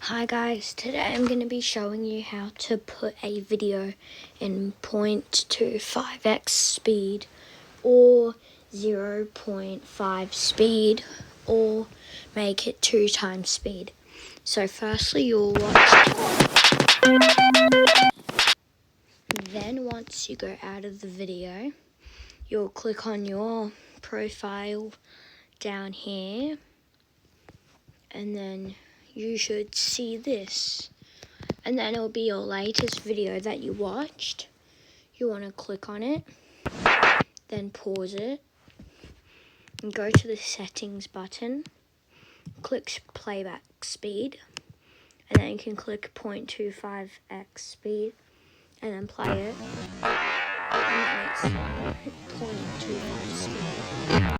Hi guys, today I'm going to be showing you how to put a video in 0.25x speed or 0.5 speed or make it 2 times speed. So firstly you'll watch, then once you go out of the video, you'll click on your profile down here and then you should see this. And then it'll be your latest video that you watched. You want to click on it, then pause it, and go to the settings button, click playback speed, and then you can click 0.25x speed, and then play it, and then it's 0.25 speed.